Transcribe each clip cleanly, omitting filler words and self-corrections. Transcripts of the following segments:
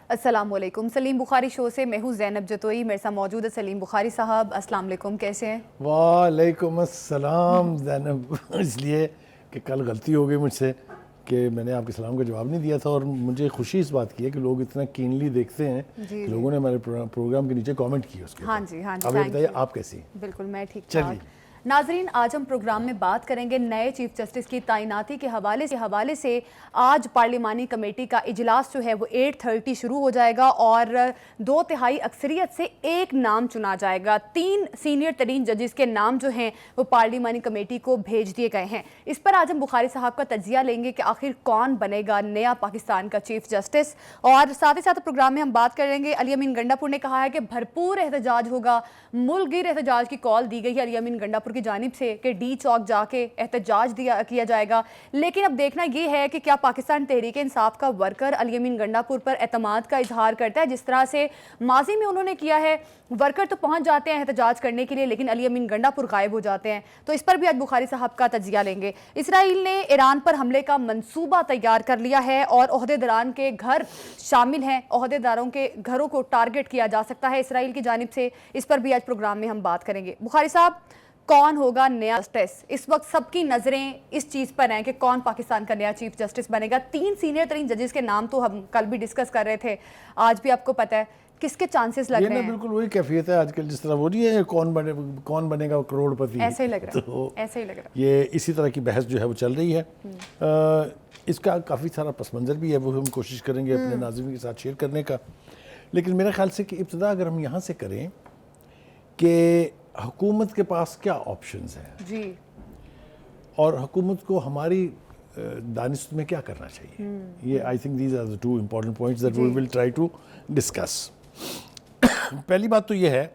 السلام علیکم. سلیم بخاری شو سے میں ہوں زینب جتوئی. میرے ساتھ موجود ہے سلیم بخاری صاحب. السلام علیکم, کیسے ہیں؟ وعلیکم السلام زینب. اس لیے کہ کل غلطی ہو گئی مجھ سے کہ میں نے آپ کے سلام کا جواب نہیں دیا تھا, اور مجھے خوشی اس بات کی ہے کہ لوگ اتنا کینلی دیکھتے ہیں کہ لوگوں نے ہمارے پروگرام کے نیچے کامنٹ کیے اس کے. ہاں جی ہاں جی. اب یہ بتائیے آپ کیسی؟ بالکل میں ٹھیک ٹھاک. ناظرین, آج ہم پروگرام میں بات کریں گے نئے چیف جسٹس کی تعیناتی کے حوالے سے. آج پارلیمانی کمیٹی کا اجلاس جو ہے وہ 8:30 شروع ہو جائے گا اور 2/3 اکثریت سے ایک نام چنا جائے گا. 3 سینئر ترین ججز کے نام جو ہیں وہ پارلیمانی کمیٹی کو بھیج دیے گئے ہیں. اس پر آج ہم بخاری صاحب کا تجزیہ لیں گے کہ آخر کون بنے گا نیا پاکستان کا چیف جسٹس. اور ساتھ ہی ساتھ پروگرام میں ہم بات کریں گے, علی امین گنڈا پور نے کہا ہے کہ بھرپور احتجاج ہوگا. ملک گیر احتجاج کی کال دی گئی ہے علی امین گنڈا پور کی جانب سے کہ ڈی چوک جا کے احتجاج کیا جائے گا. لیکن اب دیکھنا یہ ہے کہ کیا پاکستان تحریک انصاف کا ورکر علی امین گنڈا پور پر اعتماد کا اظہار کرتا ہے جس طرح سے ماضی میں انہوں نے کیا ہے. ورکر تو پہنچ جاتے ہیں احتجاج کرنے کے لیے لیکن علی امین گنڈا پور غائب ہو جاتے ہیں. تو اس پر بھی آج بخاری صاحب کا تجزیہ لیں گے. اسرائیل نے ایران پر حملے کا منصوبہ تیار کر لیا ہے اور عہدیداران کے گھر شامل ہیں. عہدیداروں کے گھروں کو ٹارگٹ کیا جا سکتا ہے اسرائیل کی جانب سے. اس پر بھی آج پروگرام میں ہم بات کریں گے. بخاری صاحب, کون ہوگا نیا جسٹس؟ اس وقت سب کی نظریں اس چیز پر ہیں کہ کون پاکستان کا نیا چیف جسٹس بنے گا. 3 سینئر ترین ججز کے نام تو ہم کل بھی ڈسکس کر رہے تھے, آج بھی آپ کو پتہ ہے کس کے چانسز لگ رہے ہیں. بالکل وہی کیفیت ہے آج کل, جس طرح وہ نہیں ہے کون بنے گا کروڑ پتی, ایسے ہی لگ رہا ہے, ایسے ہی لگ رہا ہے. یہ اسی طرح کی بحث جو ہے وہ چل رہی ہے. اس کا کافی سارا پس منظر بھی ہے, وہ ہم کوشش کریں گے اپنے ناظرین کے ساتھ شیئر کرنے کا. لیکن میرے خیال سے کہ ابتدا اگر ہم یہاں سے کریں کہ حکومت کے پاس کیا آپشنز ہیں جی, اور حکومت کو ہماری دانست میں کیا کرنا چاہیے. یہ I think these are the 2 important points that we will try to discuss. پہلی بات تو یہ ہے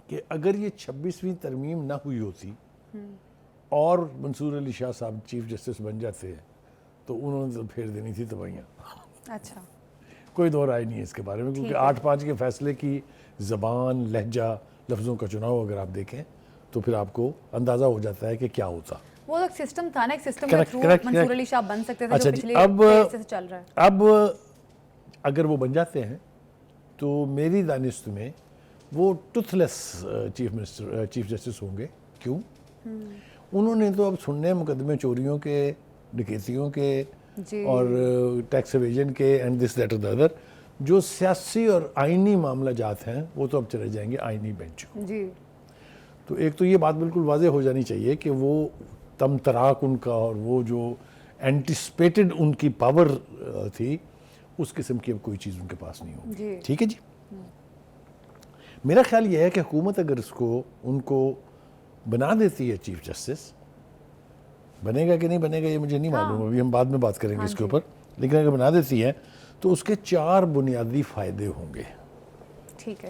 کہ اگر یہ 26ویں ترمیم نہ ہوئی ہوتی اور منصور علی شاہ صاحب چیف جسٹس بن جاتے تو انہوں نے تو پھیر دینی تھی تباہیاں. اچھا, کوئی دو رائے نہیں ہے اس کے بارے میں, کیونکہ 8-5 کے فیصلے کی زبان, لہجہ, لفظوں کا چناؤ اگر آپ دیکھیں تو پھر آپ کو اندازہ ہو جاتا ہے کہ کیا ہوتا. وہ ایک سسٹم تھا نا, ایک سسٹم کے تھرو منصور علی شاہ بن سکتے تھے جو پچھلے عرصے سے چل رہا ہے. اب اگر وہ بن جاتے ہیں تو میری دانست میں وہ ٹوتھ لیس چیف جسٹس ہوں گے. کیوں؟ انہوں نے تو اب سننے مقدمے چوریوں کے, ڈکیتیوں کے اور ٹیکس ایویژن کے اینڈ دس دیٹ اور دا ادر. جو سیاسی اور آئینی معاملہ جات ہیں وہ تو اب چلے جائیں گے آئینی بینچ کو. تو ایک تو یہ بات بالکل واضح ہو جانی چاہیے کہ وہ تم تراک ان کا اور وہ جو اینٹیسپیٹڈ ان کی پاور تھی اس قسم کی اب کوئی چیز ان کے پاس نہیں ہوگی. ٹھیک ہے جی. میرا خیال یہ ہے کہ حکومت اگر ان کو بنا دیتی ہے چیف جسٹس, بنے گا کہ نہیں بنے گا یہ مجھے نہیں معلوم, ابھی ہم بعد میں بات کریں گے اس کے اوپر, لیکن اگر بنا دیتی ہے تو اس کے 4 بنیادی فائدے ہوں گے. ٹھیک ہے.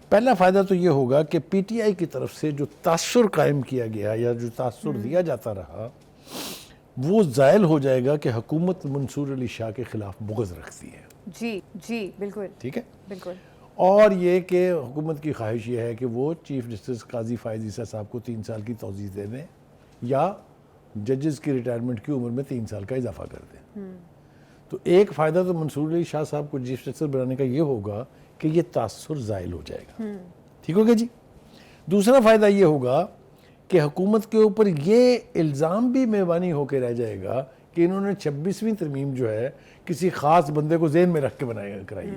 پہلا فائدہ تو یہ ہوگا کہ پی ٹی آئی کی طرف سے جو تاثر قائم کیا گیا یا جو تاثر دیا جاتا رہا وہ زائل ہو جائے گا کہ حکومت منصور علی شاہ کے خلاف بغض رکھتی ہے. جی بالکل. ٹھیک ہے, بالکل. اور یہ کہ حکومت کی خواہش یہ ہے کہ وہ چیف جسٹس قاضی فائز عیسیٰ صاحب کو 3 سال کی توسیع دے دیں یا ججز کی ریٹائرمنٹ کی عمر میں 3 سال کا اضافہ کر دیں. تو ایک فائدہ تو منصور علی شاہ صاحب کو چیف جسٹس بنانے کا یہ ہوگا کہ یہ تاثر زائل ہو جائے گا. ٹھیک ہوگا جی. دوسرا فائدہ یہ ہوگا کہ حکومت کے اوپر یہ الزام بھی میوانی ہو کے رہ جائے گا کہ انہوں نے 26ویں ترمیم جو ہے کسی خاص بندے کو ذہن میں رکھ کے کرائی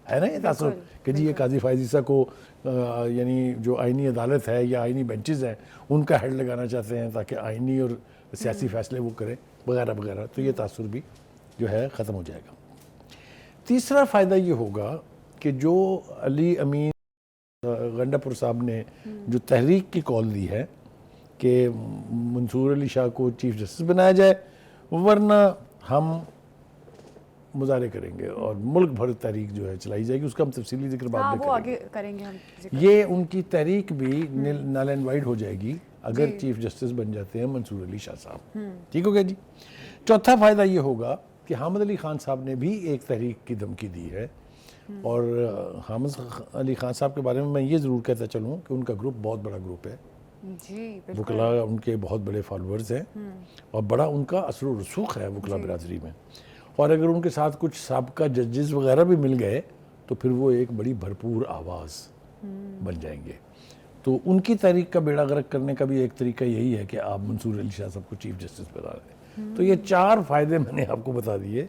ہے نا یہ تاثر کہ جی یہ قاضی فائز عیسیٰ کو یعنی جو آئینی عدالت ہے یا آئینی بینچز ہیں ان کا ہیڈ لگانا چاہتے ہیں تاکہ آئینی اور سیاسی فیصلے وہ کریں وغیرہ وغیرہ. تو یہ تاثر بھی جو ہے ختم ہو جائے گا. تیسرا فائدہ یہ ہوگا کہ جو علی امین گنڈا پور صاحب نے جو تحریک کی کال دی ہے کہ منصور علی شاہ کو چیف جسٹس بنایا جائے ورنہ ہم مظاہرے کریں گے اور ملک بھر تحریک جو ہے چلائی جائے گی, اس کا ہم تفصیلی ذکر بعد میں کریں گے. یہ ان کی تحریک بھی نل اینڈ وائڈ ہو جائے گی اگر چیف جسٹس بن جاتے ہیں منصور علی شاہ صاحب. ٹھیک ہو گیا جی. چوتھا فائدہ یہ ہوگا کہ حامد علی خان صاحب نے بھی ایک تحریک کی دھمکی دی ہے, اور حامد علی خان صاحب کے بارے میں یہ ضرور کہتا چلوں کہ ان کا گروپ بہت بڑا گروپ ہے. وکلا ان کے بہت بڑے فالوورز ہیں اور بڑا ان کا اثر و رسوخ ہے وکلا برادری میں, اور اگر ان کے ساتھ کچھ سابقہ ججز وغیرہ بھی مل گئے تو پھر وہ ایک بڑی بھرپور آواز بن جائیں گے. تو ان کی تحریک کا بیڑا غرق کرنے کا بھی ایک طریقہ یہی ہے کہ آپ منصور علی شاہ صاحب کو چیف جسٹس بنا دیں. تو یہ 4 فائدے میں نے آپ کو بتا دیے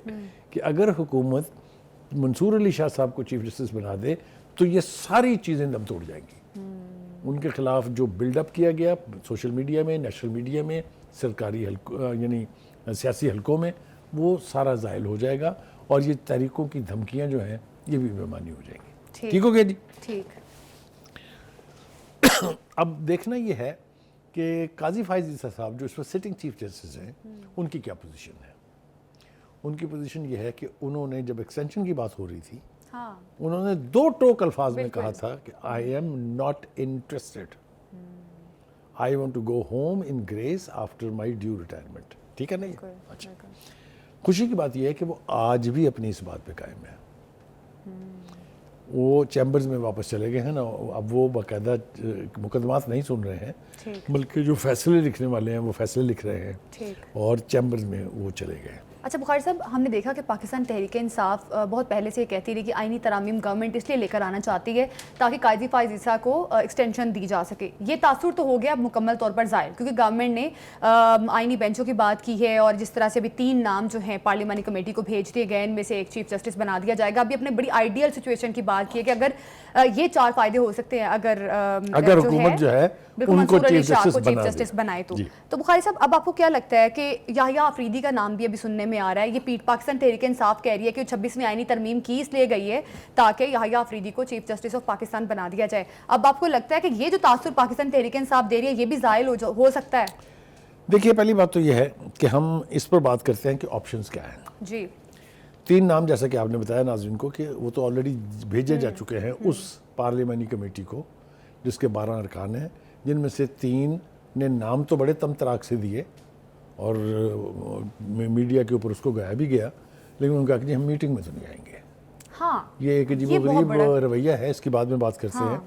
کہ اگر حکومت منصور علی شاہ صاحب کو چیف جسٹس بنا دے تو یہ ساری چیزیں دم توڑ جائیں گی. ان کے خلاف جو بلڈ اپ کیا گیا سوشل میڈیا میں، نیشنل میڈیا میں، سرکاری حلقوں یعنی سیاسی حلقوں میں، وہ سارا زائل ہو جائے گا اور یہ تحریکوں کی دھمکیاں جو ہیں یہ بھی بےمانی ہو جائیں گی. ٹھیک ہو گیا جی؟ ٹھیک. اب دیکھنا یہ ہے کہ قاضی فائز عیسیٰ صاحب جو اس وقت سٹنگ چیف جسٹس ہیں ان کی کیا پوزیشن ہے. ان کی پوزیشن یہ ہے کہ انہوں نے جب ایکسٹینشن کی بات ہو رہی تھی انہوں نے 2 ٹوک الفاظ میں کہا تھا کہ I am not interested, I want to go home in grace after my due retirement. ٹھیک ہے نا یہ؟ اچھا. خوشی کی بات یہ ہے کہ وہ آج بھی اپنی اس بات پہ قائم ہے. وہ چیمبرز میں واپس چلے گئے ہیں نا. اب وہ باقاعدہ مقدمات نہیں سن رہے ہیں بلکہ جو فیصلے لکھنے والے ہیں وہ فیصلے لکھ رہے ہیں اور چیمبرز میں وہ چلے گئے. اچھا بخاری صاحب، ہم نے دیکھا کہ پاکستان تحریک انصاف بہت پہلے سے یہ کہتی رہی کہ آئینی ترامیم گورنمنٹ اس لیے لے کر آنا چاہتی ہے تاکہ قاضی فائز عیسیٰ کو ایکسٹینشن دی جا سکے. یہ تاثر تو ہو گیا اب مکمل طور پر زائل، کیونکہ گورنمنٹ نے آئینی بینچوں کی بات کی ہے اور جس طرح سے ابھی 3 نام جو ہیں پارلیمانی کمیٹی کو بھیج دیے گئے، ان میں سے ایک چیف جسٹس بنا دیا جائے گا. ابھی اپنے بڑی آئیڈیل سچویشن کی بات کی ہے کہ اگر یہ 4 فائدے ہو سکتے ہیں اگر حکومت جو ہے ان کو چیف جسٹس بنائے تو بخاری صاحب اب آپ کو کیا لگتا ہے کہ یحییٰ آفریدی کا نام بھی ابھی سننے میں آ رہا ہے؟ یہ پاکستان تحریک انصاف کہہ رہی ہے کہ 26ویں آئینی ترمیم کی اس لیے گئی ہے تاکہ یحییٰ آفریدی کو چیف جسٹس آف پاکستان بنا دیا جائے. اب آپ کو لگتا ہے کہ یہ جو تاثر پاکستان تحریک انصاف دے رہی ہے یہ بھی زائل ہو سکتا ہے؟ دیکھیے پہلی بات تو یہ ہے کہ ہم اس پر بات کرتے ہیں کہ آپشنز کیا ہیں. جی 3 نام جیسا کہ آپ نے بتایا ناظرین کو کہ وہ تو آلریڈی بھیجے جا چکے ہیں اس پارلیمانی کمیٹی کو جس کے 12 ارکان ہیں، جن میں سے 3 نے نام تو بڑے تم تراک سے دیے اور میڈیا کے اوپر اس کو گایا بھی گیا، لیکن انہوں نے کہا کہ جی ہم میٹنگ میں تو نہیں آئیں گے. ہاں یہ ایک عجیب و غریب رویہ ہے، اس کی بعد میں بات کرتے ہیں.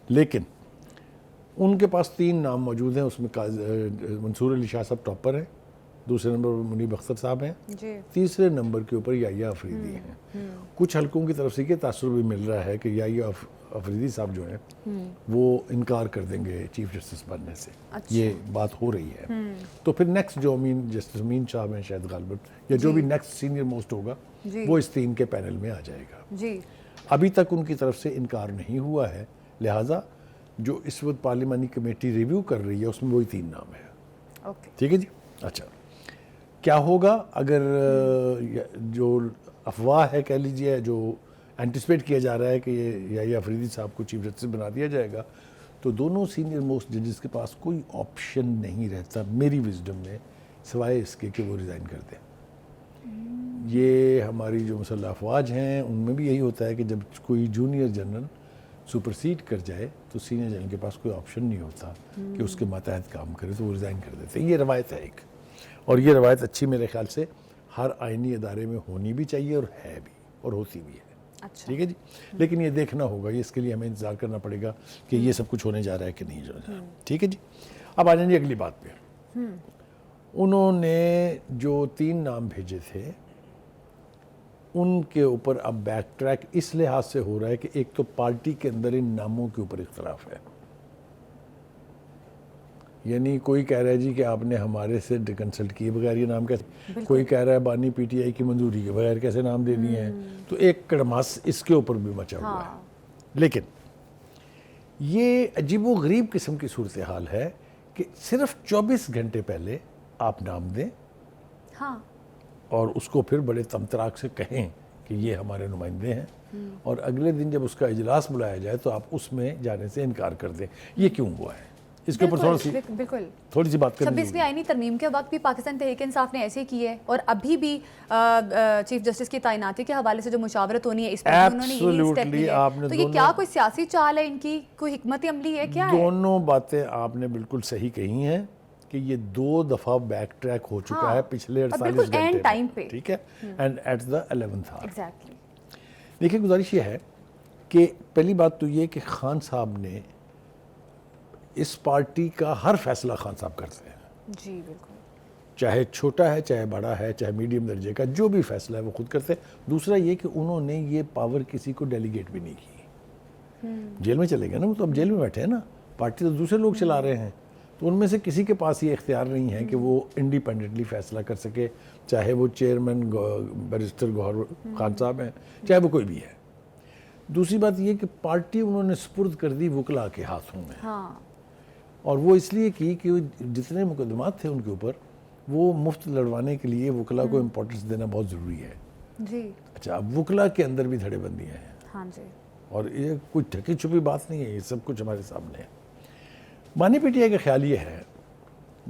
لیکن ان کے پاس 3 نام موجود ہیں. اس میں منصور علی شاہ صاحب ٹاپر ہیں، دوسرے نمبر پر منیب اختر صاحب ہیں، تیسرے نمبر کے اوپر یحییٰ آفریدی ہیں. کچھ حلقوں کی طرف سے یہ تاثر بھی مل رہا ہے کہ یحییٰ آفریدی صاحب جو ہیں وہ انکار کر دیں گے چیف جسٹس بننے سے. یہ بات ہو رہی ہے. تو پھر نیکسٹ جو جسٹس امین صاحب ہیں شاید غالباً یا جو بھی نیکسٹ سینئر موسٹ ہوگا وہ اس 3 کے پینل میں آ جائے گا. ابھی تک ان کی طرف سے انکار نہیں ہوا ہے، لہٰذا جو اس وقت پارلیمانی کمیٹی ریویو کر رہی ہے اس میں وہی 3 نام ہے. ٹھیک ہے جی. اچھا کیا ہوگا اگر جو افواہ ہے کہہ لیجیے جو اینٹیسپیٹ کیا جا رہا ہے کہ یہ یحییٰ آفریدی صاحب کو چیف جسٹس بنا دیا جائے گا تو دونوں سینئر موسٹ ججز کے پاس کوئی آپشن نہیں رہتا میری وزڈم میں سوائے اس کے کہ وہ ریزائن کر دیں. یہ ہماری جو مسلح افواج ہیں ان میں بھی یہی ہوتا ہے کہ جب کوئی جونیئر جنرل سپرسیڈ کر جائے تو سینئر جنرل کے پاس کوئی آپشن نہیں ہوتا کہ اس کے ماتحت کام کرے تو وہ ریزائن کر دیتے ہیں. یہ روایت ہے ایک، اور یہ روایت اچھی میرے خیال سے ہر آئینی ادارے میں ہونی بھی چاہیے اور ہے بھی اور ہوتی بھی ہے. ٹھیک ہے جی. لیکن یہ دیکھنا ہوگا، اس کے لیے ہمیں انتظار کرنا پڑے گا کہ یہ سب کچھ ہونے جا رہا ہے کہ نہیں جو جا رہا. ٹھیک ہے جی. اب آ جائیں گے اگلی بات پہ. انہوں نے جو 3 نام بھیجے تھے ان کے اوپر اب بیک ٹریک اس لحاظ سے ہو رہا ہے کہ ایک تو پارٹی کے اندر ان ناموں کے اوپر اختلاف ہے. یعنی کوئی کہہ رہا ہے جی کہ آپ نے ہمارے سے کنسلٹ کیے بغیر یہ نام کیسے، کوئی کہہ رہا ہے بانی پی ٹی آئی کی منظوری کے بغیر کیسے نام دے دیے ہیں. تو ایک کڑماس اس کے اوپر بھی مچا ہوا ہے. لیکن یہ عجیب و غریب قسم کی صورتحال ہے کہ صرف 24 گھنٹے پہلے آپ نام دیں اور اس کو پھر بڑے تمتراک سے کہیں کہ یہ ہمارے نمائندے ہیں، اور اگلے دن جب اس کا اجلاس بلایا جائے تو آپ اس میں جانے سے انکار کر دیں. یہ کیوں ہوا ہے؟ اس کے اوپر تھوڑی سی بات کریں. 26ویں آئینی ترمیم کے وقت بھی پاکستان تحریک انصاف نے ایسے کی ہے اور ابھی بھی چیف جسٹس کی تعیناتی کے حوالے سے جو مشاورت ہونی ہے اس پر انہوں نے یہی اسٹیپ لیا. تو یہ کیا کوئی سیاسی چال ہے ان کی، کوئی حکمت عملی ہے، کیا ہے؟ دونوں باتیں آپ نے بالکل صحیح کہی ہیں کہ یہ 2 دفعہ بیک ٹریک ہو چکا ہے پچھلے 48 گھنٹے میں. ٹھیک ہے. And at the 11th hour. دیکھیں گزارش یہ ہے کہ پہلی بات تو یہ کہ خان صاحب نے اس پارٹی کا ہر فیصلہ خان صاحب کرتے ہیں. جی بالکل. چاہے چھوٹا ہے چاہے بڑا ہے چاہے میڈیم درجے کا، جو بھی فیصلہ ہے وہ خود کرتے ہیں۔ دوسرا یہ کہ انہوں نے یہ پاور کسی کو ڈیلیگیٹ بھی نہیں کی۔ جیل میں چلے گئے نا، وہ تو اب جیل میں بیٹھے ہیں نا، پارٹی تو دوسرے لوگ چلا رہے ہیں، تو ان میں سے کسی کے پاس یہ اختیار نہیں ہے کہ وہ انڈیپینڈنٹلی فیصلہ کر سکے، چاہے وہ چیئرمین بیرسٹر گوہر خان صاحب ہیں، چاہے وہ کوئی بھی ہے۔ دوسری بات یہ کہ پارٹی انہوں نے سپرد کر دی وکلا کے ہاتھوں میں، اور وہ اس لیے کی کہ جتنے مقدمات تھے ان کے اوپر وہ مفت لڑوانے کے لیے وکلا کو امپورٹنس دینا بہت ضروری ہے۔ جی اچھا، اب وکلا کے اندر بھی دھڑے بندیاں ہیں، ہاں جی، اور یہ کوئی ٹھکی چھپی بات نہیں ہے، یہ سب کچھ ہمارے سامنے ہے۔ بانی پی ٹی آئی کا خیال یہ ہے،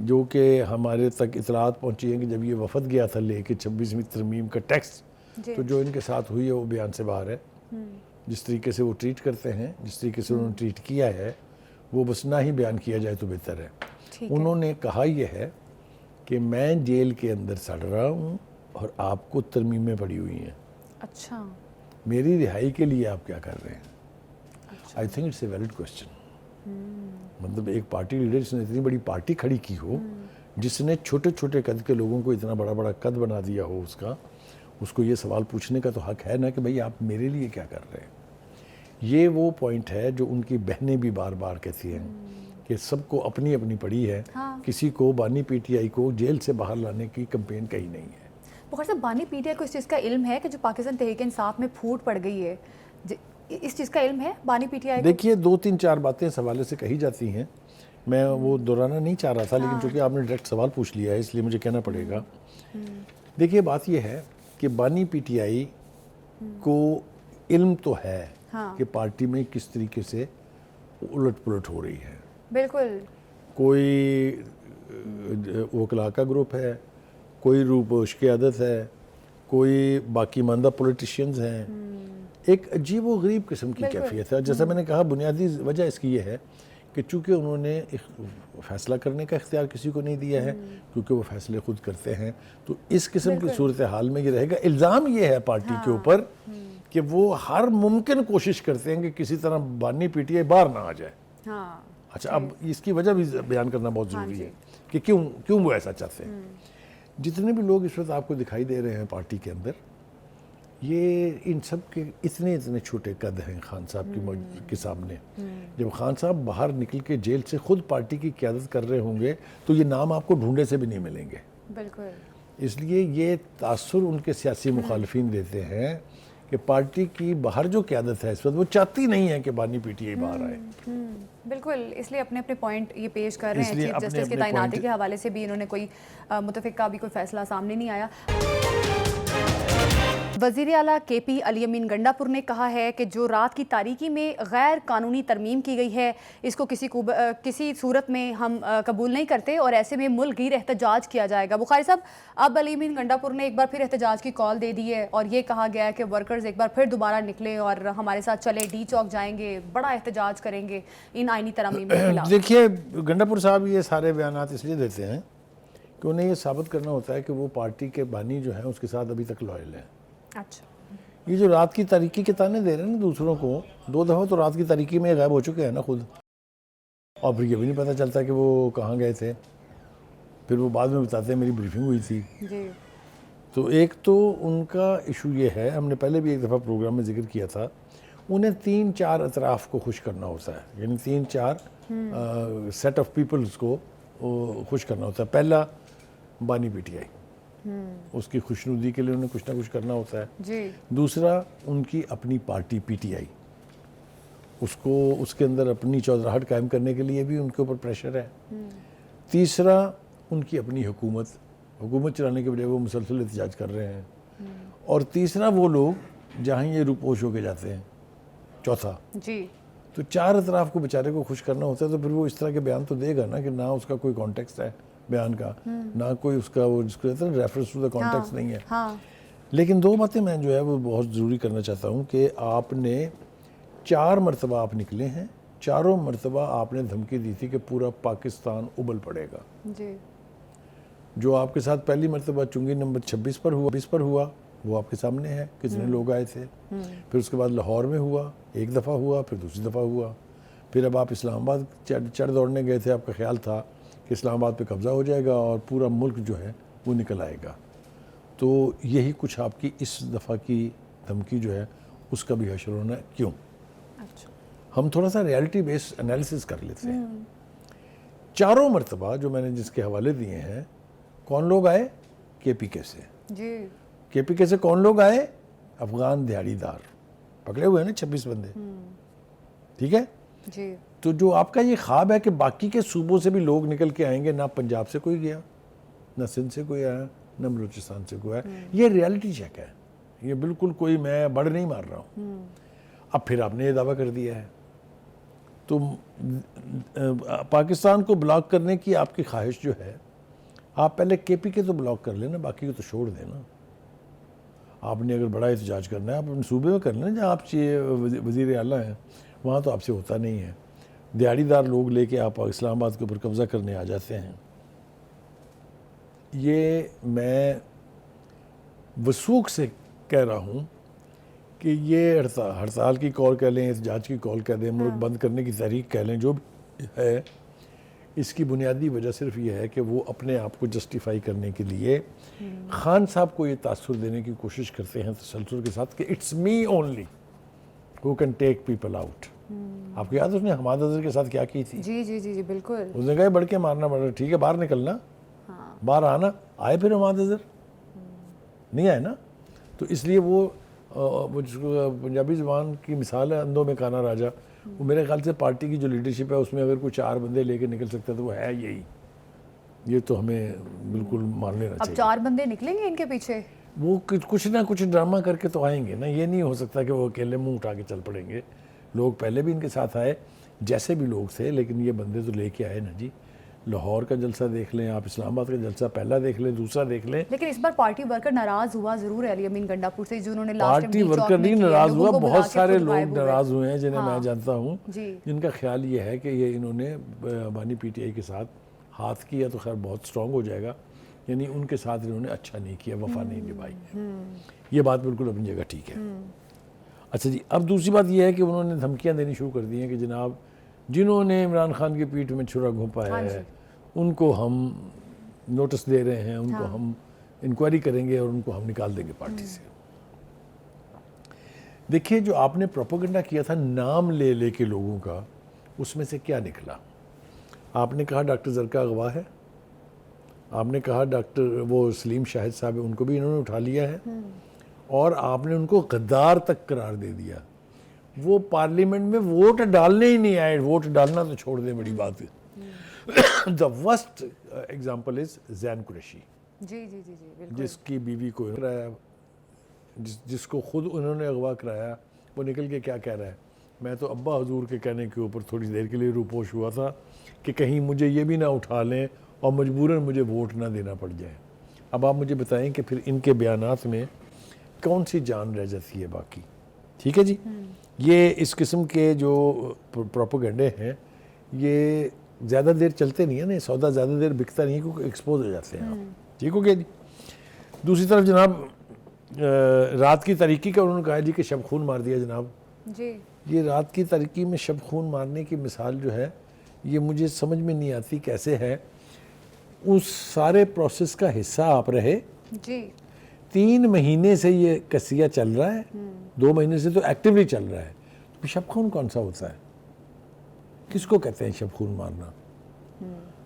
جو کہ ہمارے تک اطلاعات پہنچی ہیں، کہ جب یہ وفد گیا تھا لے کے 26ویں ترمیم کا ٹیکسٹ، تو جو ان کے ساتھ ہوئی ہے وہ بیان سے باہر ہے۔ جس طریقے سے وہ ٹریٹ کرتے ہیں، جس طریقے سے انہوں نے ٹریٹ کیا ہے، وہ بس نہ ہی بیان کیا جائے تو بہتر ہے۔ انہوں نے کہا یہ ہے کہ میں جیل کے اندر سڑ رہا ہوں اور آپ کو ترمیمیں پڑی ہوئی ہیں، اچھا، میری رہائی کے لیے آپ کیا کر رہے ہیں؟ I think it's a valid question. مطلب ایک پارٹی لیڈر جس نے اتنی بڑی پارٹی کھڑی کی ہو، جس نے چھوٹے چھوٹے قد کے لوگوں کو اتنا بڑا بڑا قد بنا دیا ہو، اس کو یہ سوال پوچھنے کا تو حق ہے نا کہ بھئی آپ میرے لیے کیا کر رہے ہیں۔ یہ وہ پوائنٹ ہے جو ان کی بہنیں بھی بار بار کہتی ہیں کہ سب کو اپنی اپنی پڑی ہے، کسی کو بانی پی ٹی آئی کو جیل سے باہر لانے کی کمپین کہیں نہیں ہے۔ بخار صاحب، بانی پی ٹی آئی کو اس چیز کا علم ہے کہ جو پاکستان تحریک انصاف میں پھوٹ پڑ گئی ہے، اس چیز کا علم ہے بانی پی ٹی آئی کو؟ دیکھیے 2-3-4 باتیں اس حوالے سے کہی جاتی ہیں، میں وہ دہرانا نہیں چاہ رہا تھا، لیکن چونکہ آپ نے ڈائریکٹ سوال پوچھ لیا ہے اس لیے مجھے کہنا پڑے گا۔ دیکھیے بات یہ ہے کہ بانی پی ٹی آئی کو علم تو ہے کہ پارٹی میں کس طریقے سے الٹ پلٹ ہو رہی ہے۔ بالکل، کوئی وکلا کا گروپ ہے، کوئی روپوش کی عادت ہے، کوئی باقی ماندہ پولیٹیشینز ہیں، ایک عجیب و غریب قسم کی کیفیت ہے۔ جیسا میں نے کہا، بنیادی وجہ اس کی یہ ہے کہ چونکہ انہوں نے فیصلہ کرنے کا اختیار کسی کو نہیں دیا ہے، کیونکہ وہ فیصلے خود کرتے ہیں، تو اس قسم کی صورتحال میں یہ رہے گا۔ الزام یہ ہے پارٹی کے اوپر کہ وہ ہر ممکن کوشش کرتے ہیں کہ کسی طرح بانی پی ٹی آئی باہر نہ آ جائے۔ اچھا، اب اس کی وجہ بھی بیان کرنا بہت ضروری ہے کہ کیوں وہ ایسا چاہتے ہیں۔ جتنے بھی لوگ اس وقت آپ کو دکھائی دے رہے ہیں پارٹی کے اندر، یہ ان سب کے اتنے چھوٹے قد ہیں خان صاحب کے سامنے۔ جب خان صاحب باہر نکل کے جیل سے خود پارٹی کی قیادت کر رہے ہوں گے تو یہ نام آپ کو ڈھونڈے سے بھی نہیں ملیں گے۔ بالکل، اس لیے یہ تاثر ان کے سیاسی مخالفین دیتے ہیں کہ پارٹی کی باہر جو قیادت ہے اس وقت، وہ چاہتی نہیں ہے کہ بانی پی ٹی آئی باہر آئے۔ بالکل، اس لیے اپنے اپنے پوائنٹ یہ پیش کر رہے ہیں۔ چیف جسٹس کی تعیناتی کے حوالے سے بھی انہوں نے کوئی متفقہ بھی کوئی فیصلہ سامنے نہیں آیا۔ وزیر اعلیٰ کے پی علی امین گنڈا پور نے کہا ہے کہ جو رات کی تاریکی میں غیر قانونی ترمیم کی گئی ہے، اس کو کسی صورت میں ہم قبول نہیں کرتے، اور ایسے میں ملک گیر احتجاج کیا جائے گا۔ بخاری صاحب، اب علی امین گنڈا پور نے ایک بار پھر احتجاج کی کال دے دی ہے، اور یہ کہا گیا ہے کہ ورکرز ایک بار پھر دوبارہ نکلیں اور ہمارے ساتھ چلے، ڈی چوک جائیں گے، بڑا احتجاج کریں گے ان آئینی ترامیم کے خلاف۔ دیکھیے، گنڈا پور صاحب یہ سارے بیانات اس لیے دیتے ہیں کہ انہیں یہ ثابت کرنا ہوتا ہے کہ وہ پارٹی کے بانی جو ہیں اس کے ساتھ ابھی تک لائل ہیں۔ اچھا، یہ جو رات کی تاریکی کے تانے دے رہے ہیں نا دوسروں کو، 2 دفعہ تو رات کی تاریکی میں غائب ہو چکے ہیں نا خود، اور پھر یہ بھی نہیں پتہ چلتا کہ وہ کہاں گئے تھے، پھر وہ بعد میں بتاتے ہیں میری بریفنگ ہوئی تھی۔ جی، تو ایک تو ان کا ایشو یہ ہے، ہم نے پہلے بھی ایک دفعہ پروگرام میں ذکر کیا تھا، انہیں 3-4 اطراف کو خوش کرنا ہوتا ہے، یعنی 3-4 سیٹ آف پیپلز کو خوش کرنا ہوتا ہے۔ پہلا بانی پی ٹی آئی، اس کی خوشنودی کے لیے انہیں کچھ نہ کچھ کرنا ہوتا ہے۔ جی، دوسرا ان کی اپنی پارٹی پی ٹی آئی، اس کے اندر اپنی چودراہٹ قائم کرنے کے لیے بھی ان کے اوپر پریشر ہے۔ تیسرا ان کی اپنی حکومت چلانے کے بجائے وہ مسلسل احتجاج کر رہے ہیں۔ اور تیسرا وہ لوگ جہاں یہ روپوش ہو کے جاتے ہیں، چوتھا۔ جی، تو 4 اطراف کو بیچارے کو خوش کرنا ہوتا ہے، تو پھر وہ اس طرح کے بیان تو دے گا نا کہ نہ اس کا کوئی کانٹیکسٹ ہے بیان کا، نہ کوئی اس کا وہ جس کو کہتے ہیں ریفرنس ٹو دا کانٹیکسٹ نہیں ہے۔ لیکن 2 باتیں میں جو ہے وہ بہت ضروری کرنا چاہتا ہوں کہ آپ نے 4 مرتبہ آپ نکلے ہیں، 4 مرتبہ آپ نے دھمکی دی تھی کہ پورا پاکستان ابل پڑے گا۔ جی، جو آپ کے ساتھ پہلی مرتبہ چنگی نمبر 26 پر ہوا وہ آپ کے سامنے ہے، کتنے لوگ آئے تھے۔ پھر اس کے بعد لاہور میں ہوا، ایک دفعہ ہوا، پھر دوسری دفعہ ہوا، پھر اب آپ اسلام آباد چڑھ دوڑنے گئے تھے، آپ کا خیال تھا کہ اسلام آباد پہ قبضہ ہو جائے گا اور پورا ملک جو ہے وہ نکل آئے گا. تو یہی کچھ آپ کی اس دفعہ کی دھمکی جو ہے اس کا بھی حشر ہونا ہے. کیوں؟ ہم تھوڑا سا ریالٹی بیس انالیسس کر لیتے ہیں. چاروں مرتبہ جو میں نے جس کے حوالے دیے ہیں, کون لوگ آئے؟ KPK سے. جی KPK سے کون لوگ آئے؟ افغان دہاڑی دار پکڑے ہوئے ہیں نا 26 بندے. ٹھیک ہے. جی تو جو آپ کا یہ خواب ہے کہ باقی کے صوبوں سے بھی لوگ نکل کے آئیں گے, نہ پنجاب سے کوئی گیا, نہ سندھ سے کوئی آیا, نہ بلوچستان سے کوئی آیا, یہ ریالٹی چیک ہے. یہ بالکل کوئی میں بڑھ نہیں مار رہا ہوں. اب پھر آپ نے یہ دعویٰ کر دیا ہے. تو پاکستان کو بلاک کرنے کی آپ کی خواہش جو ہے, آپ پہلے KPK تو بلاک کر لیں نا, باقی کو تو چھوڑ دیں نا. آپ نے اگر بڑا احتجاج کرنا ہے آپ اپنے صوبے میں کر لیں, جہاں آپ وزیر اعلیٰ ہیں, وہاں تو آپ سے ہوتا نہیں ہے. دیہڑی دار لوگ لے کے آپ اسلام آباد کے اوپر قبضہ کرنے آ جاتے ہیں. یہ میں وثوق سے کہہ رہا ہوں کہ یہ ہڑتال کی کال کہہ لیں, احتجاج کی کال کہہ دیں, ملک بند کرنے کی تحریک کہہ لیں, جو بھی ہے, اس کی بنیادی وجہ صرف یہ ہے کہ وہ اپنے آپ کو جسٹیفائی کرنے کے لیے خان صاحب کو یہ تاثر دینے کی کوشش کرتے ہیں تسلسل کے ساتھ کہ it's me only who can take people out. آپ کو یاد ہے اس نے حماد اظہر کے ساتھ کیا کی تھی؟ جی جی جی جی بالکل. اس نے کہا بڑھ کے مارنا پڑا, ٹھیک ہے باہر نکلنا, باہر آنا. آئے پھر حماد اظہر نہیں آئے نا. تو اس لیے وہ جس کو پنجابی زبان کی مثال ہے اندھوں میں کانا راجا, وہ میرے خیال سے پارٹی کی جو لیڈرشپ ہے اس میں اگر کوئی 4 بندے لے کے نکل سکتا ہے تو وہ ہے یہی. یہ تو ہمیں بالکل مان لینا چاہیے. اب 4 بندے نکلیں گے ان کے پیچھے؟ وہ کچھ نہ کچھ ڈرامہ کر کے تو آئیں گے نا. یہ نہیں ہو سکتا کہ وہ اکیلے منہ اٹھا کے چل پڑیں گے. لوگ پہلے بھی ان کے ساتھ آئے جیسے بھی لوگ تھے, لیکن یہ بندے تو لے کے آئے نا جی. لاہور کا جلسہ دیکھ لیں آپ, اسلام آباد کا جلسہ پہلا دیکھ لیں, دوسرا دیکھ لیں. لیکن اس بار پارٹی ورکر ناراض ہوا ضرور ہے علی امین گنڈاپور سے, جنہوں نے پارٹی ورکر نہیں ناراض ہوا, بہت سارے لوگ ناراض ہوئے ہیں جنہیں میں جانتا ہوں, جن کا خیال یہ ہے کہ یہ انہوں نے بانی PTI کے ساتھ ہاتھ کیا تو خیر بہت سٹرونگ ہو جائے گا, یعنی ان کے ساتھ انہوں نے اچھا نہیں کیا, وفا نہیں نبھائی. یہ بات بالکل اپنی جگہ ٹھیک ہے. اچھا جی, اب دوسری بات یہ ہے کہ انہوں نے دھمکیاں دینی شروع کر دی ہیں کہ جناب جنہوں نے عمران خان کی پیٹھ میں چھرا گھونپا ہے ان کو ہم نوٹس دے رہے ہیں, ان کو ہم انکوائری کریں گے اور ان کو ہم نکال دیں گے پارٹی سے. دیکھیے جو آپ نے پروپیگنڈا کیا تھا نام لے لے کے لوگوں کا, اس میں سے کیا نکلا؟ آپ نے کہا ڈاکٹر زرکا اغوا ہے, آپ نے کہا ڈاکٹر وہ سلیم شاہد صاحب ان کو بھی انہوں نے اٹھا لیا ہے, اور آپ نے ان کو غدار تک قرار دے دیا. وہ پارلیمنٹ میں ووٹ ڈالنے ہی نہیں آئے. ووٹ ڈالنا تو چھوڑ دیں, بڑی بات ہے. The worst example is زین قریشی, جی جی جی بالکل, جس کی بیوی کو کرایا, جس کو خود انہوں نے اغوا کرایا, وہ نکل کے کیا کہہ رہا ہے, میں تو ابا حضور کے کہنے کے اوپر تھوڑی دیر کے لیے روپوش ہوا تھا کہ کہیں مجھے یہ بھی نہ اٹھا لیں اور مجبوراً مجھے ووٹ نہ دینا پڑ جائے. اب آپ مجھے بتائیں کہ پھر ان کے بیانات میں کون سی جان رہ جاتی ہے باقی؟ ٹھیک ہے جی. یہ اس قسم کے جو پروپیگنڈے ہیں یہ زیادہ دیر چلتے نہیں ہیں نا, سودا زیادہ دیر بکتا نہیں کیونکہ ایکسپوز ہو جاتے ہیں آپ. ٹھیک ہو گیا جی. دوسری طرف جناب رات کی تاریکی کا انہوں نے کہا جی کہ شب خون مار دیا جناب. جی یہ رات کی تاریکی میں شب خون مارنے کی مثال جو ہے یہ مجھے سمجھ میں نہیں آتی کیسے ہے. اس سارے پروسیس کا حصہ آپ رہے جی. 3 مہینے سے یہ قصیہ چل رہا ہے, 2 مہینے سے تو ایکٹیولی چل رہا ہے. تو شب خون کون سا ہوتا ہے؟ کس کو کہتے ہیں شب خون مارنا؟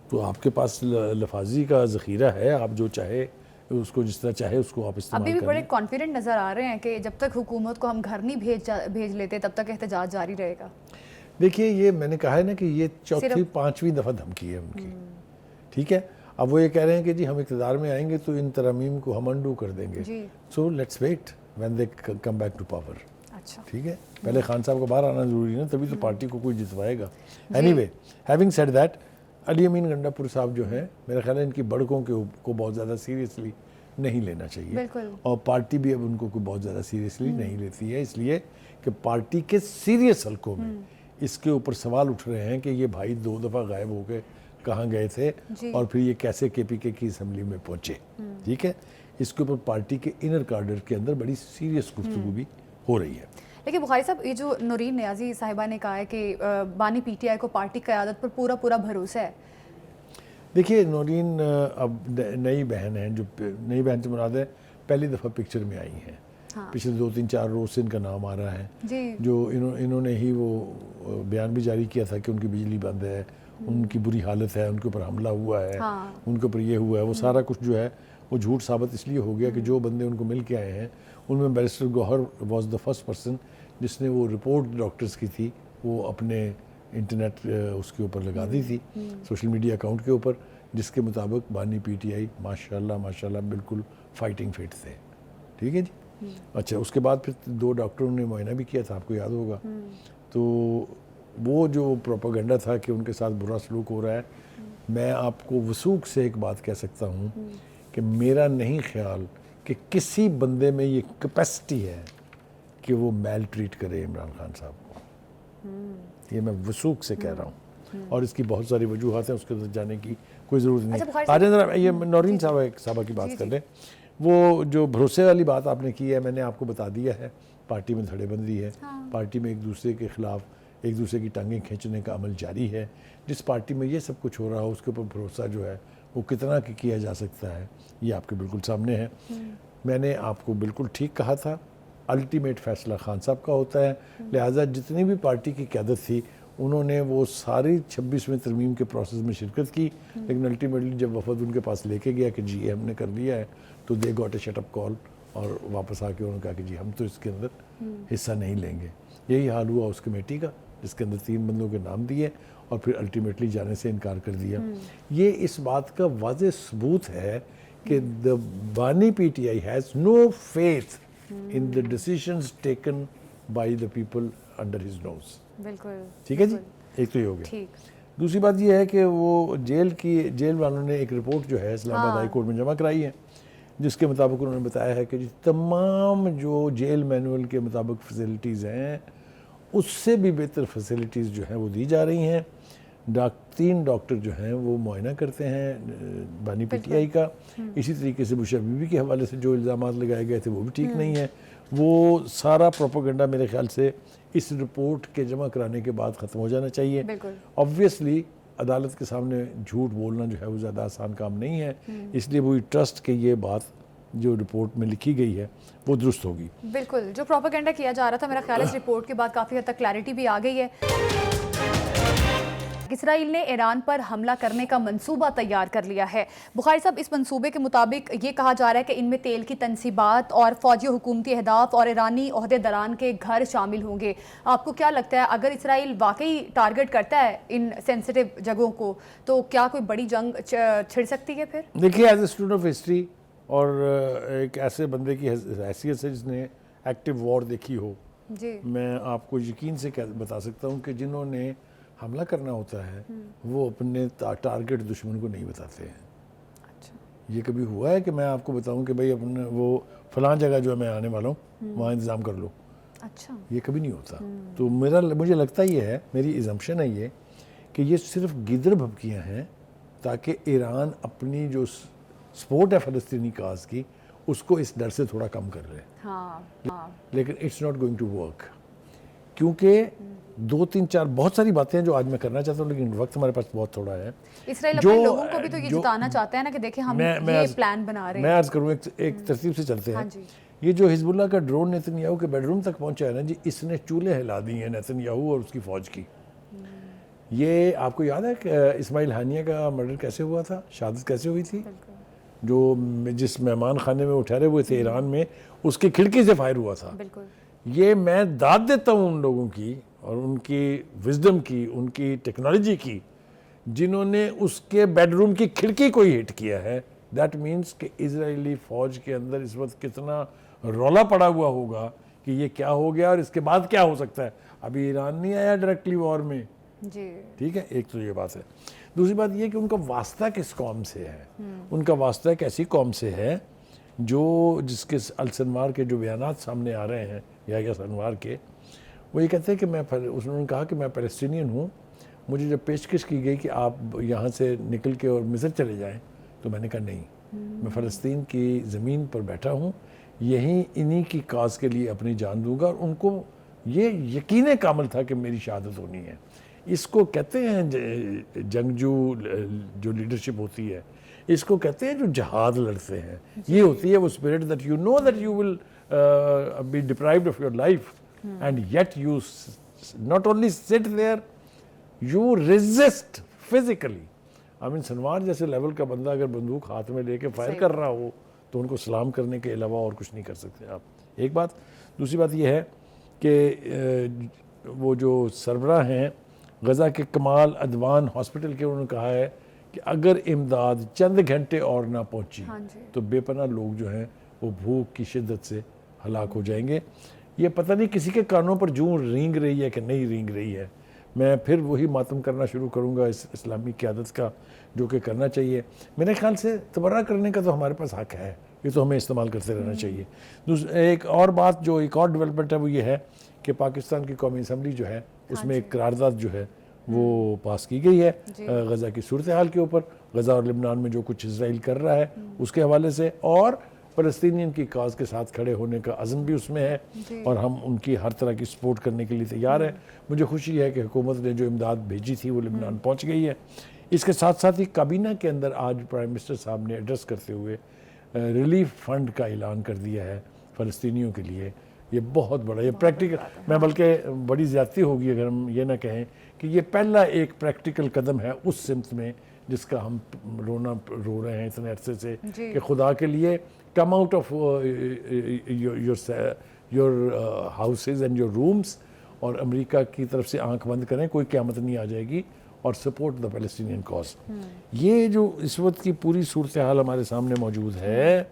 تو آپ کے پاس لفاظی کا ذخیرہ ہے, آپ جو چاہے اس کو جس طرح چاہے اس کو آپ استعمال کریں. ابھی بھی بڑے کانفیڈنٹ نظر آ رہے ہیں کہ جب تک حکومت کو ہم گھر نہیں بھیج لیتے تب تک احتجاج جاری رہے گا. دیکھیے یہ میں نے کہا ہے نا کہ یہ 4تھی 5ویں دفعہ دھمکی ہے ان کی. ٹھیک ہے, اب وہ یہ کہہ رہے ہیں کہ جی ہم اقتدار میں آئیں گے تو ان ترامیم کو ہم انڈو کر دیں گے. So let's wait when they come back to power. ٹھیک ہے, پہلے خان صاحب کو باہر آنا ضروری ہے نا, تبھی تو پارٹی کو کوئی جتوائے گا. Anyway having said that, Ali Amin Gandapur صاحب جو ہیں میرا خیال ہے ان کی بڑکوں کو بہت زیادہ سیریسلی نہیں لینا چاہیے, اور پارٹی بھی اب ان کو بہت زیادہ سیریسلی نہیں لیتی ہے, اس لیے کہ پارٹی کے سیریس حلقوں میں اس کے اوپر سوال اٹھ رہے ہیں کہ یہ بھائی 2 دفعہ غائب ہو کے کہاں گئے تھے اور پھر یہ کیسے KPK کی اسمبلی میں پہنچے. ٹھیک ہے, اس کے اوپر پارٹی کے انر کارڈر کے اندر بڑی سیریس گفتگو بھی ہو رہی ہے. لیکن بخاری صاحب یہ جو نورین نیازی صاحبہ نے کہا ہے کہ بانی PTI کو پارٹی قیادت پر پورا بھروسہ ہے. دیکھیے نورین اب نئی بہن ہیں، جو نئی بہن سے مراد ہے پہلی دفعہ پکچر میں آئی ہیں، پچھلے 2-3-4 روز سے ان کا نام آ رہا ہے، جو انہوں نے ہی وہ بیان بھی جاری کیا تھا کہ ان کی بجلی بند ہے، ان کی بری حالت ہے، ان کے اوپر حملہ ہوا ہے، ان کے اوپر یہ ہوا ہے، وہ سارا کچھ جو ہے وہ جھوٹ ثابت اس لیے ہو گیا کہ جو بندے ان کو مل کے آئے ہیں ان میں barrister Gohar was the first person جس نے وہ رپورٹ ڈاکٹرز کی تھی وہ اپنے انٹرنیٹ اس کے اوپر لگا دی تھی، سوشل میڈیا اکاؤنٹ کے اوپر، جس کے مطابق بانی پی ٹی آئی ماشاءاللہ بالکل فائٹنگ فٹ تھے، ٹھیک ہے جی۔ اچھا، اس کے بعد پھر 2 ڈاکٹروں نے معائنہ بھی کیا تھا، آپ کو یاد ہوگا، تو وہ جو پروپیگنڈا تھا کہ ان کے ساتھ برا سلوک ہو رہا ہے، میں آپ کو وثوق سے ایک بات کہہ سکتا ہوں کہ میرا نہیں خیال کہ کسی بندے میں یہ کیپیسٹی ہے کہ وہ میل ٹریٹ کرے عمران خان صاحب کو، یہ میں وثوق سے کہہ رہا ہوں، اور اس کی بہت ساری وجوہات ہیں، اس کے اندر جانے کی کوئی ضرورت نہیں۔ آج ذرا یہ نورین صاحبہ کی بات کر لیں، وہ جو بھروسے والی بات آپ نے کی ہے، میں نے آپ کو بتا دیا ہے، پارٹی میں دھڑے بندی ہے، پارٹی میں ایک دوسرے کے خلاف ایک دوسرے کی ٹانگیں کھینچنے کا عمل جاری ہے، جس پارٹی میں یہ سب کچھ ہو رہا ہو اس کے اوپر بھروسہ جو ہے وہ کتنا کیا جا سکتا ہے، یہ آپ کے بالکل سامنے ہے۔ میں نے آپ کو بالکل ٹھیک کہا تھا، الٹیمیٹ فیصلہ خان صاحب کا ہوتا ہے، لہٰذا جتنی بھی پارٹی کی قیادت تھی انہوں نے وہ ساری 26ویں ترمیم کے پروسیس میں شرکت کی، لیکن الٹیمیٹلی جب وفد ان کے پاس لے کے گیا کہ جی ہم نے کر لیا ہے، تو they got a shut up کال، اور واپس آ کے انہوں نے کہا کہ جی ہم تو اس کے اندر حصہ نہیں لیں گے۔ یہی حال ہوا اس کمیٹی کا، جس کے اندر 3 بندوں کے نام دیے اور پھر الٹیمیٹلی جانے سے انکار کر دیا۔ یہ اس بات کا واضح ثبوت ہے کہ the بانی P T I has no faith in the decisions taken by the people under his nose۔ بالکل ٹھیک ہے جی، ایک تو یہ ہو گیا۔ دوسری بات یہ ہے کہ وہ جیل والوں نے ایک رپورٹ جو ہے اسلام آباد ہائی کورٹ میں جمع کرائی ہے، جس کے مطابق انہوں نے بتایا ہے کہ تمام جو جیل مینول کے مطابق فیسلٹیز ہیں اس سے بھی بہتر فیسلٹیز جو ہیں وہ دی جا رہی ہیں۔ 3 ڈاکٹر جو ہیں وہ معائنہ کرتے ہیں بانی پی ٹی آئی کا، اسی طریقے سے بشرا بی بی کے حوالے سے جو الزامات لگائے گئے تھے وہ بھی ٹھیک نہیں ہیں۔ وہ سارا پروپیگنڈا میرے خیال سے اس رپورٹ کے جمع کرانے کے بعد ختم ہو جانا چاہیے۔ آبویسلی عدالت کے سامنے جھوٹ بولنا جو ہے وہ زیادہ آسان کام نہیں ہے، اس لیے وہی ٹرسٹ کہ یہ بات جو رپورٹ میں لکھی گئی ہے وہ درست ہوگی۔ بالکل، جو پروپیگنڈا کیا جا رہا تھا میرا خیال ہے اس رپورٹ کے بعد کافی حد تک کلیئرٹی بھی آ گئی ہے۔ اسرائیل نے ایران پر حملہ کرنے کا منصوبہ تیار کر لیا ہے۔ بخاری صاحب، اس منصوبے کے مطابق یہ کہا جا رہا ہے کہ ان میں تیل کی تنصیبات اور فوجی حکومتی اہداف اور ایرانی عہدیداران کے گھر شامل ہوں گے۔ آپ کو کیا لگتا ہے اگر اسرائیل واقعی ٹارگٹ کرتا ہے ان سینسٹیو جگہوں کو تو کیا کوئی بڑی جنگ چھڑ سکتی ہے پھر؟ دیکھیے، as a student of history اور ایک ایسے بندے کی حیثیت سے جس نے ایکٹیو وار دیکھی ہو، میں آپ کو یقین سے بتا سکتا ہوں کہ جنہوں نے حملہ کرنا ہوتا ہے وہ اپنے ٹارگٹ دشمن کو نہیں بتاتے ہیں۔ یہ کبھی ہوا ہے کہ میں آپ کو بتاؤں کہ بھائی اپنے وہ فلاں جگہ جو ہے میں آنے والا ہوں وہاں انتظام کر لو؟ یہ کبھی نہیں ہوتا۔ تو مجھے لگتا یہ ہے، میری ایزمپشن ہے یہ کہ یہ صرف گدر بھبکیاں ہیں تاکہ ایران اپنی جو سپورٹ ہے فلسطینی کاز کی اس کو اس ڈر سے تھوڑا کم کر لے، لیکن it's not going to work, کیونکہ 2-3-4 بہت ساری باتیں ہیں جو آج میں کرنا چاہتا ہوں، لیکن وقت ہمارے پاس بہت تھوڑا ہے۔ اسرائیل اپنے لوگوں کو بھی تو یہ جتانا چاہتا ہے نا کہ دیکھیں ہم یہ پلان بنا رہے ہیں۔ میں عرض کروں، ایک ترتیب سے چلتے ہیں۔ یہ جو حزب اللہ کا ڈرون نیتن یاہو کے بیڈ روم تک پہنچا ہے نا جی، اس نے چولہے ہلا دی ہیں نیتن یاہو اور اس کی فوج کی۔ یہ آپ کو یاد ہے کہ اسماعیل ہانیہ کا مرڈر کیسے ہوا تھا، شہادت کیسے ہوئی تھی؟ جو جس مہمان خانے میں وہ ٹھہرے ہوئے تھے ایران میں، اس کی کھڑکی سے فائر ہوا تھا۔ یہ میں داد دیتا ہوں ان لوگوں کی اور ان کی وزڈم کی، ان کی ٹیکنالوجی کی، جنہوں نے اس کے بیڈ روم کی کھڑکی کو ہی ہٹ کیا ہے۔ دیٹ مینس کہ اسرائیلی فوج کے اندر اس وقت کتنا رولا پڑا ہوا ہوگا کہ یہ کیا ہو گیا اور اس کے بعد کیا ہو سکتا ہے۔ ابھی ایران نہیں آیا ڈائریکٹلی وار میں، ٹھیک ہے، ایک تو یہ بات ہے۔ دوسری بات یہ کہ ان کا واسطہ کس قوم سے ہے؟ ان کا واسطہ ایک ایسی قوم سے ہے جس کے السنوار کے جو بیانات سامنے آ رہے ہیں یا سنوار کے، وہ یہ کہتے ہیں کہ انہوں نے کہا کہ میں پیلسٹینین ہوں، مجھے جب پیشکش کی گئی کہ آپ یہاں سے نکل کے اور مصر چلے جائیں تو میں نے کہا نہیں، میں فلسطین کی زمین پر بیٹھا ہوں، یہیں انہی کی کاز کے لیے اپنی جان دوں گا، اور ان کو یہ یقین کامل تھا کہ میری شہادت ہونی ہے۔ اس کو کہتے ہیں جنگجو جو لیڈرشپ ہوتی ہے، اس کو کہتے ہیں جو جہاد لڑتے ہیں. یہ ہوتی ہے وہ spirit that you know that you will be deprived of your life and yet you not only sit there, you resist physically. امین سنوار جیسے لیول کا بندہ اگر بندوق ہاتھ میں لے کے فائر کر رہا ہو تو ان کو سلام کرنے کے علاوہ اور کچھ نہیں کر سکتے آپ. ایک بات. دوسری بات یہ ہے کہ وہ جو سربراہ ہیں غزہ کے کمال ادوان ہاسپٹل کے، انہوں نے کہا ہے کہ اگر امداد چند گھنٹے اور نہ پہنچی تو بے پناہ لوگ جو ہیں وہ بھوک کی شدت سے ہلاک ہو جائیں گے. یہ پتہ نہیں کسی کے کانوں پر جوں رینگ رہی ہے کہ نہیں رینگ رہی ہے. میں پھر وہی ماتم کرنا شروع کروں گا اس اسلامی قیادت کا جو کہ کرنا چاہیے. میرے خیال سے تبرہ کرنے کا تو ہمارے پاس حق ہے، یہ تو ہمیں استعمال کرتے رہنا چاہیے. ایک اور بات جو ایک اور ڈیولپمنٹ ہے وہ یہ ہے کہ پاکستان کی قومی اسمبلی جو ہے اس میں ایک قرارداد جو ہے وہ پاس کی گئی ہے غزہ کی صورتحال کے اوپر، غزہ اور لبنان میں جو کچھ اسرائیل کر رہا ہے اس کے حوالے سے، اور فلسطینین کی کاز کے ساتھ کھڑے ہونے کا عزم بھی اس میں ہے اور ہم ان کی ہر طرح کی سپورٹ کرنے کے لیے تیار ہیں. مجھے خوشی ہے کہ حکومت نے جو امداد بھیجی تھی وہ لبنان پہنچ گئی ہے. اس کے ساتھ ساتھ ہی کابینہ کے اندر آج پرائم منسٹر صاحب نے ایڈریس کرتے ہوئے ریلیف فنڈ کا اعلان کر دیا ہے فلسطینیوں کے لیے. یہ بہت بڑا، یہ پریکٹیکل، میں بلکہ بڑی زیادتی ہوگی اگر ہم یہ نہ کہیں کہ یہ پہلا ایک پریکٹیکل قدم ہے اس سمت میں جس کا ہم رو رہے ہیں اتنے عرصے سے کہ خدا کے لیے come out of your houses and your rooms اور امریکہ کی طرف سے آنکھ بند کریں، کوئی قیامت نہیں آ جائے گی، اور سپورٹ دا پیلسٹینین کاز. یہ جو اس وقت کی پوری صورتحال ہمارے سامنے موجود ہے،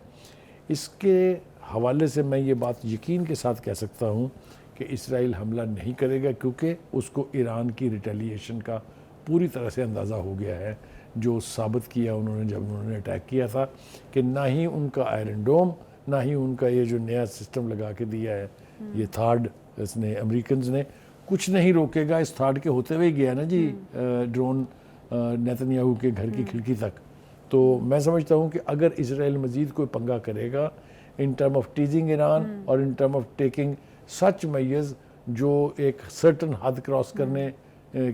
اس کے حوالے سے میں یہ بات یقین کے ساتھ کہہ سکتا ہوں کہ اسرائیل حملہ نہیں کرے گا، کیونکہ اس کو ایران کی ریٹیلیشن کا پوری طرح سے اندازہ ہو گیا ہے، جو ثابت کیا انہوں نے جب انہوں نے اٹیک کیا تھا کہ نہ ہی ان کا آئرن ڈوم، نہ ہی ان کا یہ جو نیا سسٹم لگا کے دیا ہے یہ تھارڈ، اس نے امریکنز نے کچھ نہیں روکے گا. اس تھارڈ کے ہوتے ہوئے گیا نا جی ڈرون نیتن یاہو کے گھر کی کھڑکی تک. تو میں سمجھتا ہوں کہ اگر اسرائیل مزید کوئی پنگا کرے گا in term of teasing Iran اور in term of taking such measures جو ایک سرٹن حد کراس کرنے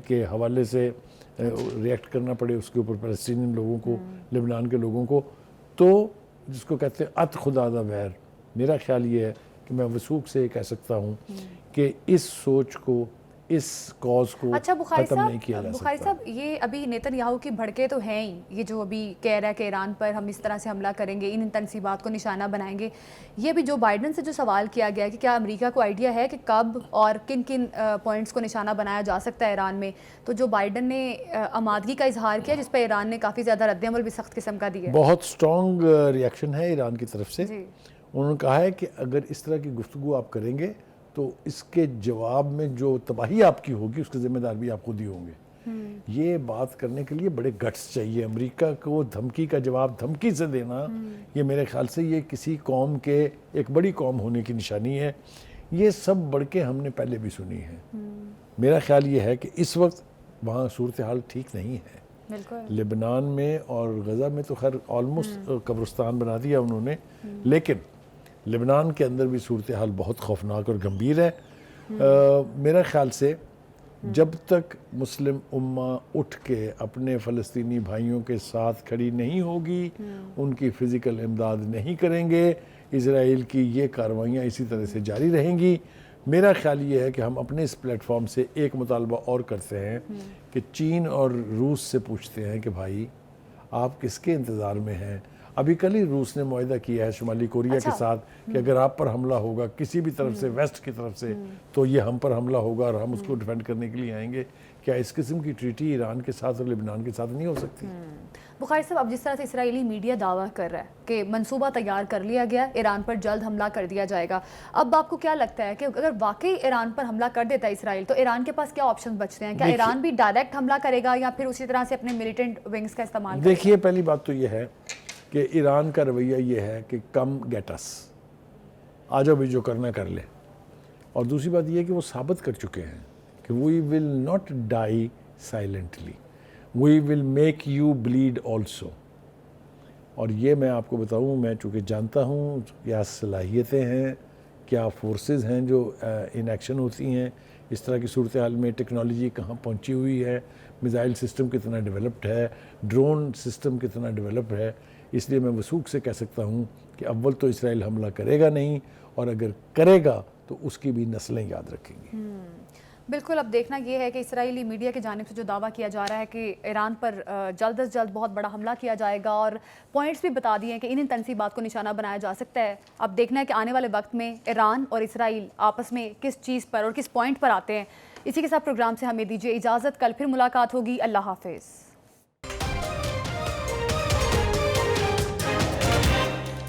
کے حوالے سے ریئیکٹ کرنا پڑے اس کے اوپر فلسطینی لوگوں کو، لبنان کے لوگوں کو، تو جس کو کہتے ہیں ات خدا دا ویر، میرا خیال یہ ہے کہ میں وثوق سے یہ کہہ سکتا ہوں کہ اس سوچ کو، اس کاز کو ختم نہیں کیا جا سکتا. بخاری صاحب، یہ ابھی نیتن یاہو کی بھڑکے تو ہیں ہی، یہ جو ابھی کہہ رہا ہے کہ ایران پر ہم اس طرح سے حملہ کریں گے، ان تنصیبات کو نشانہ بنائیں گے. یہ بھی جو بائیڈن سے جو سوال کیا گیا ہے کہ کیا امریکہ کو آئیڈیا ہے کہ کب اور کن کن پوائنٹس کو نشانہ بنایا جا سکتا ہے ایران میں، تو جو بائیڈن نے آمادگی کا اظہار کیا جس پہ ایران نے کافی زیادہ رد عمل بھی سخت قسم کا دیا ہے. بہت سٹرونگ ریئیکشن ہے ایران کی طرف سے. انہوں نے کہا ہے کہ اگر اس طرح کی گفتگو آپ کریں گے تو اس کے جواب میں جو تباہی آپ کی ہوگی اس کے ذمہ دار بھی آپ خود ہی ہوں گے. یہ بات کرنے کے لیے بڑے گٹس چاہیے. امریکہ کو دھمکی کا جواب دھمکی سے دینا، یہ میرے خیال سے یہ کسی قوم کے ایک بڑی قوم ہونے کی نشانی ہے. یہ سب بڑھ کے ہم نے پہلے بھی سنی ہے. میرا خیال یہ ہے کہ اس وقت وہاں صورتحال ٹھیک نہیں ہے. لبنان میں اور غزہ میں تو خیر آلموسٹ قبرستان بنا دیا انہوں نے، لیکن لبنان کے اندر بھی صورتحال بہت خوفناک اور گمبھیر ہے. میرا خیال سے جب تک مسلم امہ اٹھ کے اپنے فلسطینی بھائیوں کے ساتھ کھڑی نہیں ہوگی، ان کی فزیکل امداد نہیں کریں گے، اسرائیل کی یہ کارروائیاں اسی طرح سے جاری رہیں گی. میرا خیال یہ ہے کہ ہم اپنے اس پلیٹ فارم سے ایک مطالبہ اور کرتے ہیں کہ چین اور روس سے پوچھتے ہیں کہ بھائی آپ کس کے انتظار میں ہیں. ابھی کل ہی روس نے معاہدہ کیا ہے شمالی کوریا کے ساتھ کہ اگر آپ پر حملہ ہوگا کسی بھی طرف سے، ویسٹ کی طرف سے، تو یہ ہم پر حملہ ہوگا اور ہم اس کو ڈیفینڈ کرنے کے لیے آئیں گے. کیا اس قسم کی ٹریٹی ایران کے ساتھ اور لبنان کے ساتھ نہیں ہو سکتی؟ بخاری صاحب، اب جس طرح سے اسرائیلی میڈیا دعویٰ کر رہا ہے کہ منصوبہ تیار کر لیا گیا، ایران پر جلد حملہ کر دیا جائے گا، اب آپ کو کیا لگتا ہے کہ اگر واقعی ایران پر حملہ کر دیتا ہے اسرائیل تو ایران کے پاس کیا آپشن بچتے ہیں؟ کیا ایران بھی ڈائریکٹ حملہ کرے گا یا پھر اسی طرح سے اپنے ملیٹنٹ ونگز کا استعمال کرے گا؟ دیکھیے، پہلی بات تو یہ ہے کہ ایران کا رویہ یہ ہے کہ کم گیٹ اس، آ جاؤ بھی جو کرنا کر لے. اور دوسری بات یہ ہے کہ وہ ثابت کر چکے ہیں کہ we will not die silently, we will make you bleed also. اور یہ میں آپ کو بتاؤں، میں چونکہ جانتا ہوں کیا صلاحیتیں ہیں، کیا فورسز ہیں جو ان ایکشن ہوتی ہیں اس طرح کی صورتحال میں ٹیکنالوجی کہاں پہنچی ہوئی ہے، میزائل سسٹم کتنا ڈیولپڈ ہے، ڈرون سسٹم کتنا ڈیولپڈ ہے. اس لیے میں وثوق سے کہہ سکتا ہوں کہ اول تو اسرائیل حملہ کرے گا نہیں، اور اگر کرے گا تو اس کی بھی نسلیں یاد رکھیں گی. بالکل. اب دیکھنا یہ ہے کہ اسرائیلی میڈیا کی جانب سے جو دعویٰ کیا جا رہا ہے کہ ایران پر جلد از جلد بہت بڑا حملہ کیا جائے گا، اور پوائنٹس بھی بتا دیے ہیں کہ ان تنصیبات کو نشانہ بنایا جا سکتا ہے. اب دیکھنا ہے کہ آنے والے وقت میں ایران اور اسرائیل آپس میں کس چیز پر اور کس پوائنٹ پر آتے ہیں. اسی کے ساتھ پروگرام سے ہمیں دیجیے اجازت. کل پھر ملاقات ہوگی. اللہ حافظ.